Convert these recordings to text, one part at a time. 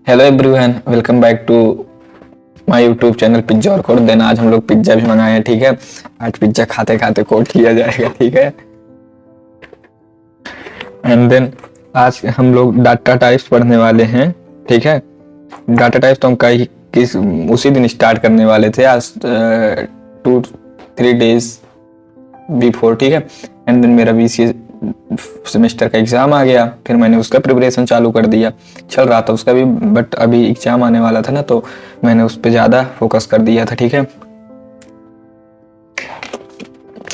Hello everyone, welcome back to my YouTube channel pizza और code. Then आज हम लोग पिज्जा भी मंगाए हैं, ठीक है। आज पिज्जा खाते खाते कोड किया जाएगा, ठीक है। एंड देन आज हम लोग डाटा टाइप्स पढ़ने वाले हैं, ठीक है। डाटा टाइप्स तो हम कई किस उसी दिन स्टार्ट करने वाले थे, आज 2-3 डेज बिफोर, ठीक है। एंड देन मेरा बीसीए सेमेस्टर का एग्जाम आ गया, फिर मैंने उसका प्रिपरेशन चालू कर दिया। चल रहा था उसका भी, बट अभी एग्जाम आने वाला था ना, तो मैंने उस पर ज़्यादा फोकस कर दिया था, ठीक है।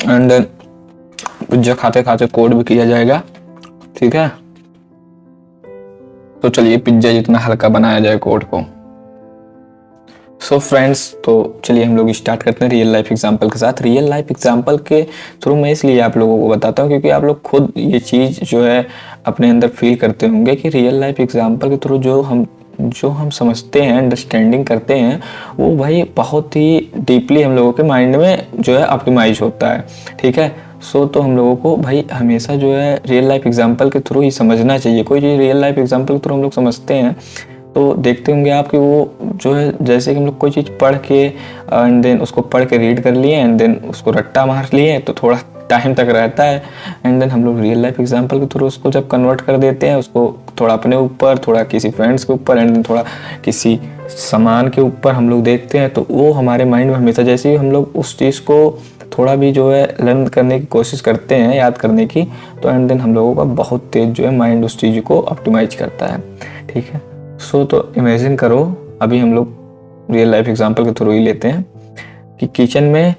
एंड पिज्जा खाते खाते कोड भी किया जाएगा, ठीक है। तो चलिए पिज्जा जितना हल्का बनाया जाए कोड को। सो फ्रेंड्स, तो चलिए हम लोग स्टार्ट करते हैं रियल लाइफ एग्जांपल के साथ। रियल लाइफ एग्जांपल के थ्रू मैं इसलिए आप लोगों को बताता हूँ क्योंकि आप लोग खुद ये चीज़ जो है अपने अंदर फील करते होंगे कि रियल लाइफ एग्जांपल के थ्रू जो हम समझते हैं, अंडरस्टैंडिंग करते हैं, वो भाई बहुत ही डीपली हम लोगों के माइंड में जो है ऑप्टिमाइज होता है, ठीक है। तो हम लोगों को भाई हमेशा जो है रियल लाइफ एग्जांपल के थ्रू ही समझना चाहिए। कोई चीज़ रियल लाइफ एग्जांपल के थ्रू हम लोग समझते हैं तो देखते होंगे आप कि वो जो है, जैसे कि हम लोग कोई चीज़ पढ़ के एंड देन उसको पढ़ के रीड कर लिए एंड देन उसको रट्टा मार लिए तो थोड़ा टाइम तक रहता है। एंड देन हम लोग रियल लाइफ एग्जांपल के थ्रू उसको जब कन्वर्ट कर देते हैं, उसको थोड़ा अपने ऊपर, थोड़ा किसी फ्रेंड्स के ऊपर एंड देन थोड़ा किसी सामान के ऊपर हम लोग देखते हैं, तो वो हमारे माइंड में हमेशा, जैसे ही हम लोग उस चीज़ को थोड़ा भी जो है लर्न करने की कोशिश करते हैं, याद करने की, तो एंड देन हम लोगों का बहुत तेज जो है माइंड उस चीज़ को ऑप्टिमाइज करता है, ठीक है। तो इमेजिन करो, अभी हम लोग रियल लाइफ एग्जांपल के थ्रू ही लेते हैं कि किचन में,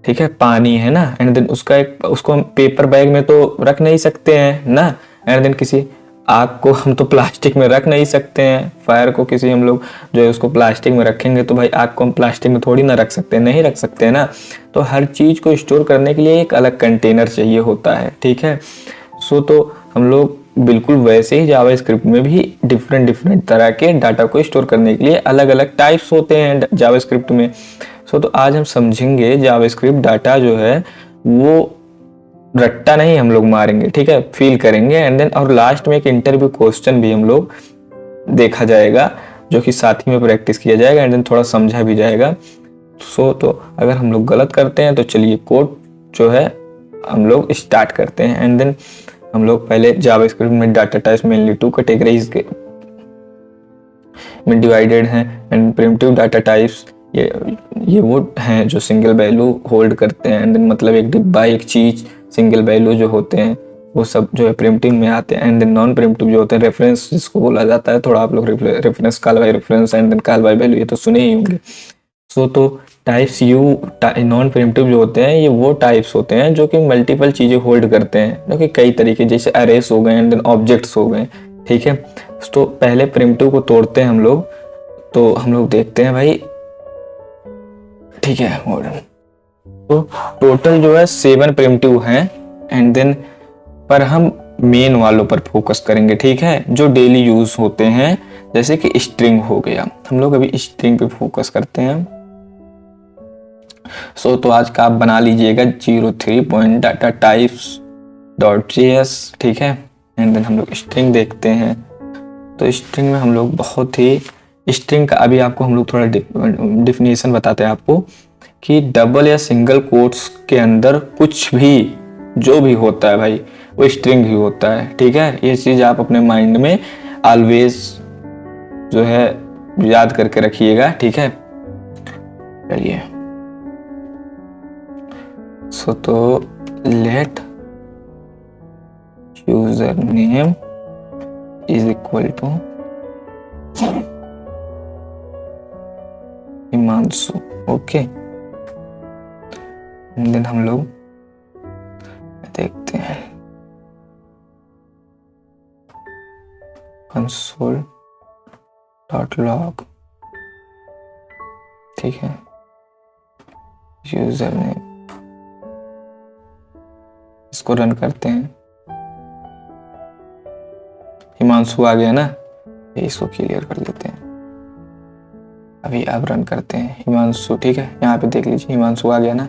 ठीक है, पानी है ना, एंड देन उसको हम पेपर बैग में तो रख नहीं सकते हैं ना, एंड देन किसी आग को हम तो प्लास्टिक में रख नहीं सकते हैं, फायर को किसी हम लोग जो है उसको प्लास्टिक में रखेंगे तो भाई आग को हम प्लास्टिक में थोड़ी ना रख सकते हैं, नहीं रख सकते हैं ना। तो हर चीज़ को स्टोर करने के लिए एक अलग कंटेनर चाहिए होता है, ठीक है। तो हम लोग बिल्कुल वैसे ही जावा स्क्रिप्ट में भी डिफरेंट तरह के डाटा को स्टोर करने के लिए अलग अलग टाइप्स होते हैं जावा स्क्रिप्ट में। तो आज हम समझेंगे जावा स्क्रिप्ट डाटा जो है वो रट्टा नहीं हम लोग मारेंगे, ठीक है, फील करेंगे एंड देन और लास्ट में एक इंटरव्यू क्वेश्चन भी हम लोग देखा जाएगा जो कि साथ ही में प्रैक्टिस किया जाएगा एंड देन थोड़ा समझा भी जाएगा। तो अगर हम लोग गलत करते हैं तो चलिए कोड जो है हम लोग स्टार्ट करते हैं। एंड देन हम लोग पहले जावा स्क्रिप्ट में डाटा टाइप्स मेनली 2 कैटेगरीज के में डिवाइडेड हैं। एंड प्रिमिटिव डाटा टाइप्स ये वो हैं जो सिंगल वैल्यू होल्ड करते हैं, एंड देन मतलब एक डिब्बा, एक चीज, सिंगल वैल्यू जो होते हैं वो सब जो है प्रिमिटिव में आते हैं। एंड देन नॉन प्रिमिटिव जो होते हैं, रेफरेंस जिसको बोला जाता है, थोड़ा आप लोग reference, call by reference and then call by value, ये तो सुने ही होंगे। तो टाइप्स नॉन प्रिमिटिव जो होते हैं ये वो टाइप्स होते हैं जो कि मल्टीपल चीजें होल्ड करते हैं, जो कि कई तरीके, जैसे अरेस हो गए एंड देन ऑब्जेक्ट्स हो गए, ठीक है। तो पहले प्रिमिटिव को तोड़ते हैं हम लोग, तो हम लोग देखते हैं भाई, ठीक है। तो टोटल जो है 7 प्रिमिटिव हैं एंड देन पर हम मेन वालों पर फोकस करेंगे, ठीक है, जो डेली यूज होते हैं, जैसे कि स्ट्रिंग हो गया, हम लोग अभी स्ट्रिंग पे फोकस करते हैं। तो आज का आप बना लीजिएगा 03.datatypes.js, ठीक है। एंड देन हम लोग स्ट्रिंग देखते हैं। तो स्ट्रिंग में हम लोग बहुत ही, स्ट्रिंग का अभी आपको हम लोग थोड़ा डिफिनेशन बताते हैं आपको कि डबल या सिंगल कोट्स के अंदर कुछ भी जो भी होता है भाई वो स्ट्रिंग ही होता है, ठीक है। ये चीज आप अपने माइंड में ऑलवेज जो है याद करके रखिएगा, ठीक है। चलिए तो let user name is equal to Himanshu, okay. Then हम लोग देखते हैं console.log, ठीक है। यूजर नेम, इसको रन करते हैं, हिमांशु आ गया ना, इसको क्लियर कर लेते हैं। अभी अब रन करते हैं हिमांशु, ठीक है, यहाँ पे देख लीजिए हिमांशु आ गया ना।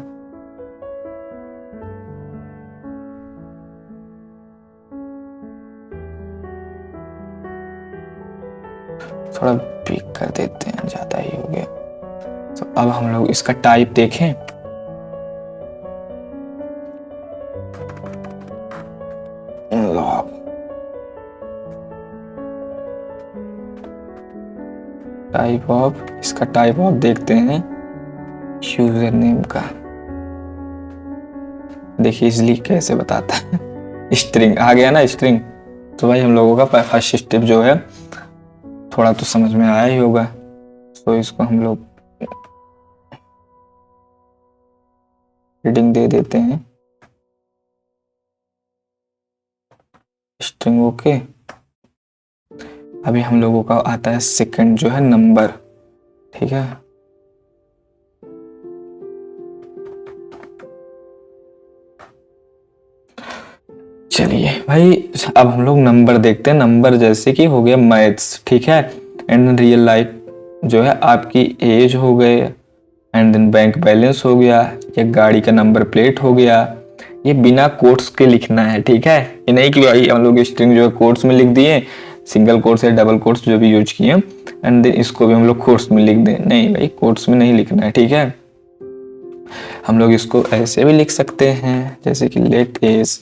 थोड़ा बिग कर देते हैं, ज़्यादा ही हो गया। तो अब हम लोग इसका टाइप देखें। टाइप ऑफ, इसका टाइप ऑफ देखते हैं यूजर नेम का। देखिए इजली कैसे बताता है। स्ट्रिंग आ गया ना, स्ट्रिंग। तो भाई हम लोगों का फर्स्ट स्टेप जो है थोड़ा तो समझ में आया ही होगा। तो इसको हम लोग रीडिंग दे देते हैं स्ट्रिंग। ओके, अभी हम लोगों का आता है सेकंड जो है नंबर। ठीक है, चलिए भाई अब हम लोग नंबर देखते हैं। नंबर जैसे कि हो गया मैथ्स, ठीक है, एंड रियल लाइफ जो है आपकी एज हो गए, एंड देन बैंक बैलेंस हो गया, या गाड़ी का नंबर प्लेट हो गया। ये बिना कोट्स के लिखना है, ठीक है। ये नहीं कि भाई हम लोग स्ट्रिंग जो है कोट्स में लिख दिए, सिंगल कोट्स या डबल कोट्स जो भी यूज किए, एंड देन इसको भी हम लोग कोट्स में लिख दें। नहीं भाई, कोट्स में नहीं लिखना है, ठीक है। हम लोग इसको ऐसे भी लिख सकते हैं जैसे कि लेट एज,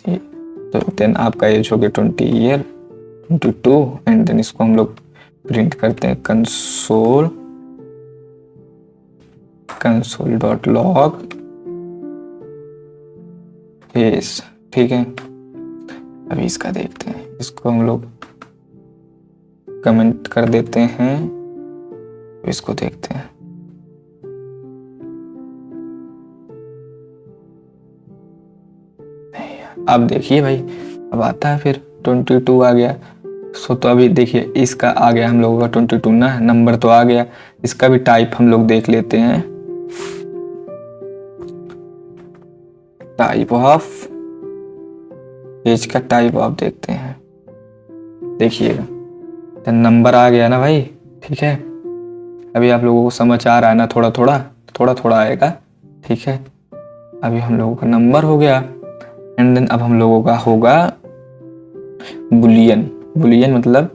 तो देन आपका एज हो गया 20 ईयर 22, एंड देन इसको हम लोग प्रिंट करते हैं कंसोल डॉट लॉग एज, ठीक है। अभी इसका देखते हैं, इसको हम लोग कमेंट कर देते हैं, इसको देखते हैं। अब देखिए भाई, अब आता है फिर 22 आ गया। सो तो अभी देखिए इसका आ गया हम लोगों का 22 ना, नंबर तो आ गया। इसका भी टाइप हम लोग देख लेते हैं। टाइप ऑफ, एज का टाइप ऑफ देखते हैं। देखिएगा नंबर आ गया ना भाई, ठीक है। अभी आप लोगों को समझ आ रहा है ना, थोड़ा थोड़ा आएगा, ठीक है। अभी हम लोगों का नंबर हो गया, एंड देन अब हम लोगों का होगा बुलियन। बुलियन मतलब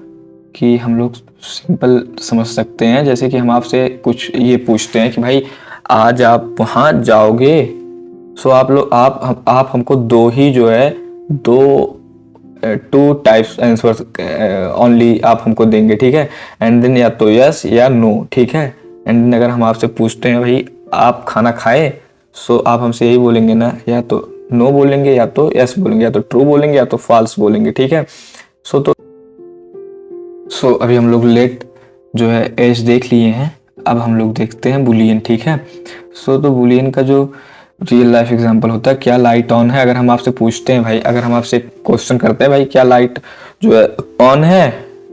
कि हम लोग सिंपल समझ सकते हैं, जैसे कि हम आपसे कुछ ये पूछते हैं कि भाई आज आप वहाँ जाओगे। सो आप लोग आप हमको दो ही जो है टू टाइप्स आंसर ओनली आप हमको देंगे, ठीक है। एंड देन या तो यस या नो, ठीक है। एंड देन अगर हम आपसे पूछते हैं भाई आप खाना खाए, सो आप हमसे यही बोलेंगे ना, या तो नो बोलेंगे या तो यस बोलेंगे, या तो ट्रू बोलेंगे या तो फॉल्स बोलेंगे, ठीक है। सो अभी हम लोग लेट जो है एज देख लिए हैं। अब हम लोग देखते हैं बुलियन, ठीक है। सो तो बुलियन का जो रियल लाइफ एग्जांपल होता है, क्या लाइट ऑन है। अगर हम आपसे पूछते हैं भाई, अगर हम आपसे क्वेश्चन करते हैं भाई क्या लाइट जो है ऑन है,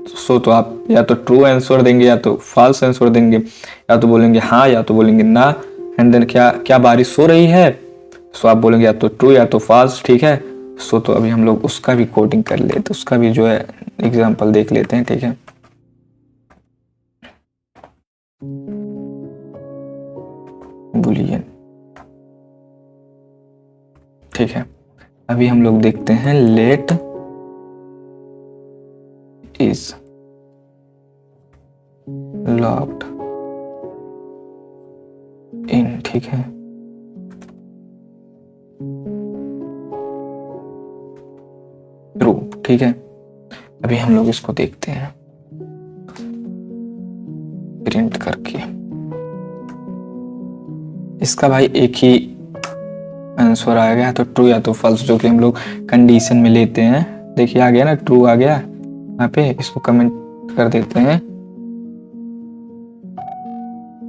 सो तो आप या तो ट्रू आंसर देंगे या तो फॉल्स आंसर देंगे, या तो बोलेंगे हाँ या तो बोलेंगे ना। एंड देन क्या बारिश हो रही है, सो आप बोलेंगे या तो ट्रू या तो फॉल्स, ठीक है। सो तो अभी हम लोग उसका भी कोडिंग कर लेते, उसका भी जो है एग्जांपल देख लेते हैं, ठीक है। बुलियन, ठीक है। अभी हम लोग देखते हैं लेट इज लॉक्ड इन, ठीक है। ट्रू, ठीक है। अभी हम लोग इसको देखते हैं प्रिंट करके। इसका भाई एक ही आंसर आ गया, तो ट्रू या तो फॉल्स, जो कि हम लोग कंडीशन में लेते हैं। देखिए आ गया ना, ट्रू आ गया यहाँ पे। इसको कमेंट कर देते हैं।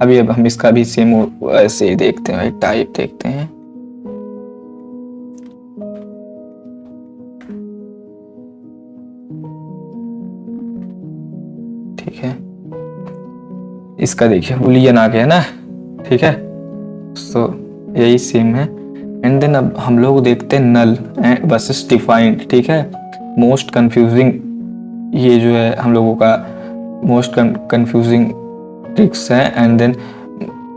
अभी अब हम इसका भी सेम ऐसे ही देखते हैं भाई, टाइप देखते हैं। ठीक है, इसका देखिए बुलियन आ गया ना, ठीक है। तो यही सेम है। एंड देन अब हम लोग देखते हैं नल वर्सेस डिफाइंड, ठीक है। मोस्ट कंफ्यूजिंग, ये जो है हम लोगों का मोस्ट कंफ्यूजिंग ट्रिक्स है। एंड देन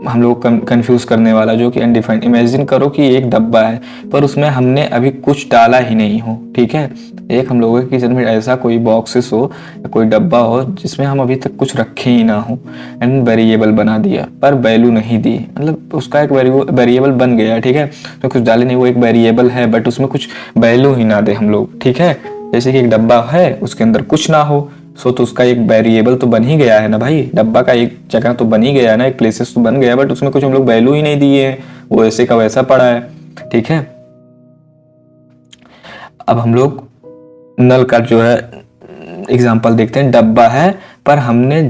हम लोग कंफ्यूज करने वाला, जो कि अनडिफाइंड। इमेजिन करो कि एक डब्बा है पर उसमें हमने अभी कुछ डाला ही नहीं हो, ठीक है। एक हम लोगों के किचन में ऐसा कोई बॉक्सेस हो या कोई डब्बा हो जिसमें हम अभी तक कुछ रखे ही ना हो, एंड वेरिएबल बना दिया पर वैल्यू नहीं दी, मतलब उसका एक वेरिएबल बन गया, ठीक है। तो कुछ डाले नहीं, वो एक वेरिएबल है बट उसमें कुछ वैल्यू ही ना दे हम लोग, ठीक है। जैसे कि एक डब्बा है उसके अंदर कुछ ना हो, सो तो उसका एक वेरिएबल तो बन ही गया है ना भाई, डब्बा का एक जगह तो बन ही गया है ना, एक प्लेसेस तो बन गया, बट उसमें कुछ हम लोग वैल्यू ही नहीं दिए हैं, वो ऐसे का वैसा पड़ा है, ठीक है। अब हम लोग नल का जो है एग्जांपल देखते हैं। डब्बा है पर हमने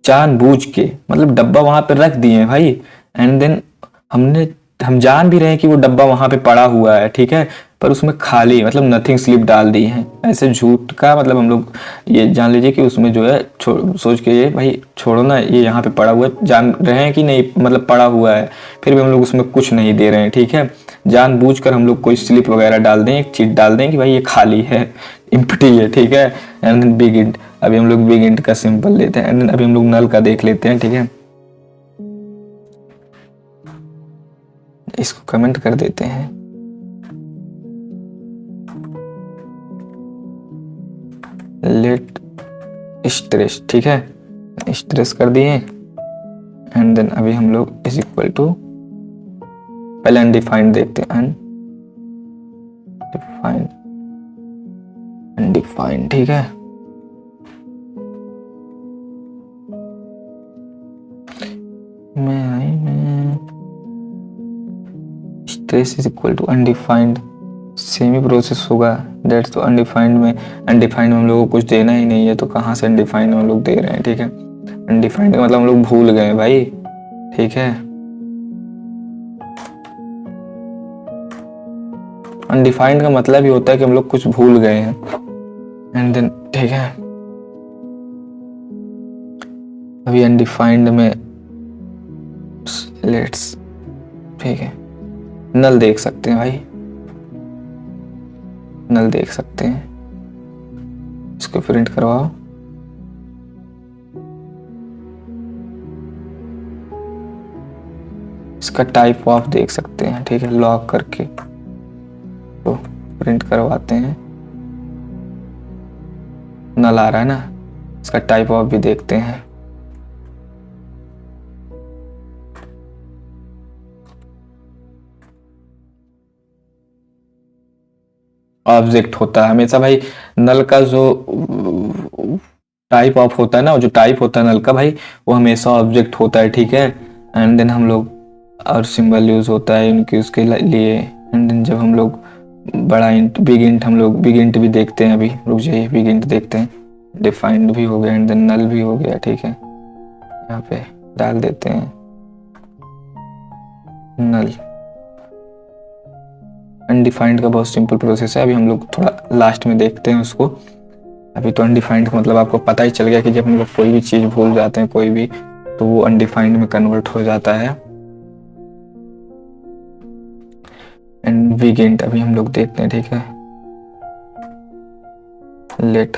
जानबूझ के, मतलब डब्बा वहां पे रख दिए हैं भाई, एंड देन हम जान भी रहे हैं कि वो डब्बा वहां पे पड़ा हुआ है, ठीक है, पर उसमें खाली मतलब नथिंग स्लिप डाल दी है। ऐसे झूठ का मतलब हम लोग ये जान लीजिए कि उसमें जो है सोच के ये भाई छोड़ो ना, ये यहाँ पे पड़ा हुआ है, जान रहे हैं कि नहीं मतलब पड़ा हुआ है, फिर भी हम लोग उसमें कुछ नहीं दे रहे हैं, ठीक है। जानबूझकर हम लोग कोई स्लिप वगैरह डाल दें, एक चीट डाल दें कि भाई ये खाली है, इम्प्टी है, ठीक है। एंड देन बिग इंट, अभी हम लोग बिग इंट का सिंपल लेते हैं, एंड देन अभी हम लोग नल का देख लेते हैं, ठीक है। इसको कमेंट कर देते हैं, लेट स्ट्रेस, ठीक है, स्ट्रेस कर दिए। एंड देन अभी हम लोग इज इक्वल टू, पहले अनडिफाइंड देखते हैं, अनडिफाइंड, ठीक है। Stress is equal to undefined, same process होगा, डेट्स तो अनडिफाइंड में, अनडिफाइंड में हम लोग को कुछ देना ही नहीं है, तो कहाँ से अनडिफाइंड में हम लोग दे रहे हैं, ठीक है। अनडिफाइंड का मतलब हम लोग भूल गए भाई, ठीक है। अनडिफाइंड का मतलब ही होता है कि हम लोग कुछ भूल गए हैं, एंड देन ठीक है। अभी अनडिफाइंड में लेट्स, ठीक है, नल देख सकते हैं भाई, नल देख सकते हैं, इसको प्रिंट करवाओ। इसका टाइप ऑफ देख सकते हैं, ठीक है, लॉक करके तो प्रिंट करवाते हैं। नल आ रहा है ना, इसका टाइप ऑफ भी देखते हैं। ऑब्जेक्ट होता है हमेशा भाई, नल का जो टाइप ऑफ होता है ना, जो टाइप होता है नल का भाई, वो हमेशा ऑब्जेक्ट होता है, ठीक है। एंड देन हम लोग और सिंबल यूज होता है उनके उसके लिए। एंड देन जब हम लोग बड़ा इंट, बिग इंट, हम लोग बिग इंट भी देखते हैं, अभी रुक जाइए, बिग इंट देखते हैं। डिफाइंड भी हो गया, एंड देन नल भी हो गया, ठीक है, यहाँ पे डाल देते हैं नल। अनडिफाइंड का बहुत सिंपल प्रोसेस है, अभी हम लोग थोड़ा लास्ट में देखते हैं उसको। अभी तो अनडिफाइंड का मतलब आपको पता ही चल गया कि जब हम लोग कोई भी चीज भूल जाते हैं कोई भी, तो वो अनडिफाइंड में कन्वर्ट हो जाता है। एंड बिग इंट अभी हम लोग देखते हैं, ठीक है, let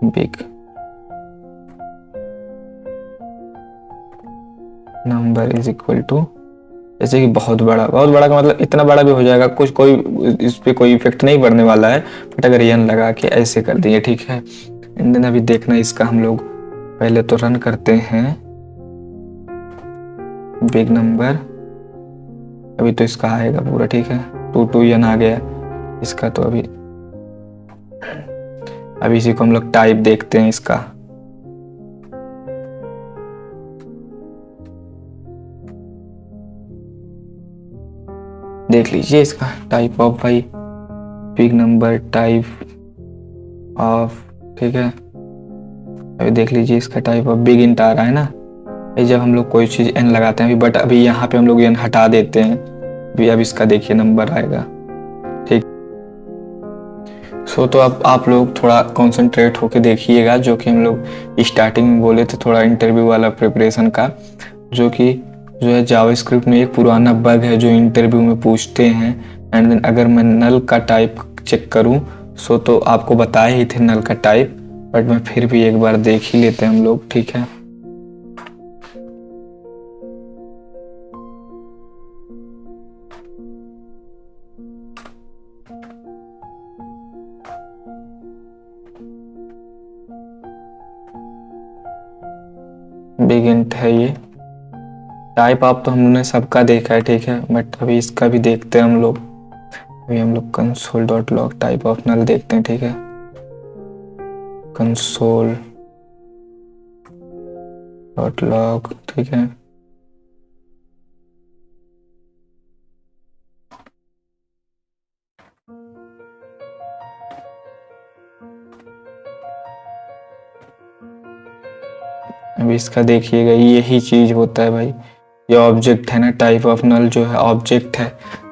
big number is equal to, जैसे कि बहुत बड़ा का मतलब इतना बड़ा भी हो जाएगा, कुछ कोई इस पे कोई इफेक्ट नहीं पड़ने वाला है, बट अगर यन लगा के ऐसे कर दिए, ठीक है। एंड देन अभी देखना इसका हम लोग पहले तो रन करते हैं बिग नंबर, अभी तो इसका आएगा पूरा, ठीक है, 2 यन आ गया इसका। तो अभी इसी को हम लोग टाइप देखते हैं इसका। देख लीजिए इसका टाइप ऑफ भाई, बिग नंबर टाइप ऑफ, ठीक है। अभी देख लीजिए इसका टाइप ऑफ बिग इंट आ रहा है ना, जब हम लोग कोई चीज एन लगाते हैं अभी, बट अभी यहाँ पे हम लोग एन हटा देते हैं अभी। अब इसका देखिए नंबर आएगा, ठीक। सो तो अब आप लोग थोड़ा कॉन्सेंट्रेट होके देखिएगा, जो कि हम लोग स्टार्टिंग में बोले थे थोड़ा इंटरव्यू वाला प्रिपरेशन का, जो है जावास्क्रिप्ट में एक पुराना बग है जो इंटरव्यू में पूछते हैं। एंड देन अगर मैं नल का टाइप चेक करूं, सो तो आपको बताए ही थे नल का टाइप, बट मैं फिर भी एक बार देख ही लेते हैं हम लोग, ठीक है। बिग इंट है ये। टाइप आप तो हमने सबका देखा है, ठीक है, बट अभी इसका भी देखते हैं हम लोग। अभी हम लोग console dot log type of null देखते हैं, ठीक है, कंसोल डॉट लॉग, ठीक है। अभी इसका देखिएगा, यही चीज होता है भाई, ये ऑब्जेक्ट है ना, टाइप ऑफ नल जो है ऑब्जेक्ट है,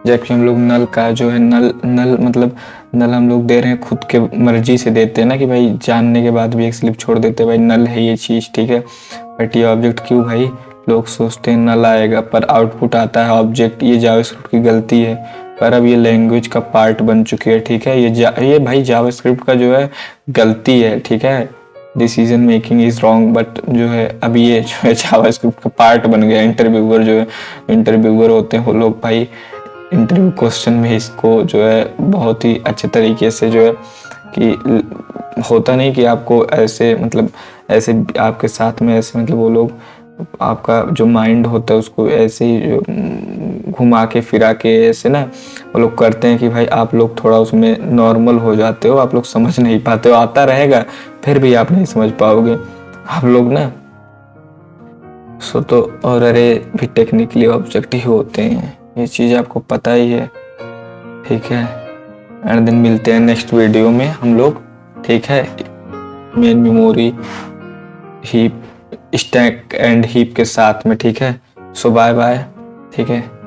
जबकि हम लोग नल का जो है नल नल मतलब नल हम लोग दे रहे हैं खुद के मर्जी से देते हैं ना, कि भाई जानने के बाद भी एक स्लिप छोड़ देते हैं भाई नल है ये चीज़, ठीक है। बट ये ऑब्जेक्ट क्यों भाई, लोग सोचते हैं नल आएगा पर आउटपुट आता है ऑब्जेक्ट, ये जावास्क्रिप्ट की गलती है। पर अब ये लैंग्वेज का पार्ट बन चुकी है, ठीक है, ये भाई जावास्क्रिप्ट का जो है गलती है, ठीक है, decision making is wrong, but जो है अभी ये जो है जावास्क्रिप्ट का पार्ट बन गया। इंटरव्यूअर जो है इंटरव्यूअर होते हैं वो लोग भाई इंटरव्यू क्वेश्चन में इसको जो है बहुत ही अच्छे तरीके से जो है कि होता नहीं कि आपको ऐसे मतलब ऐसे आपके साथ में ऐसे मतलब वो लोग आपका जो माइंड होता है उसको ऐसे ही घुमा के फिरा के ऐसे ना वो लोग करते हैं कि भाई आप लोग थोड़ा उसमें नॉर्मल हो जाते हो, आप लोग समझ नहीं पाते हो, आता रहेगा फिर भी आप नहीं समझ पाओगे आप लोग ना। सो तो और अरे भी टेक्निकली ऑब्जेक्ट ही होते हैं, ये चीज़ आपको पता ही है, ठीक है। एंड देन मिलते हैं नेक्स्ट वीडियो में हम लोग, ठीक है, main memory heap stack and heap के साथ में, ठीक है। सो बाय बाय, ठीक है।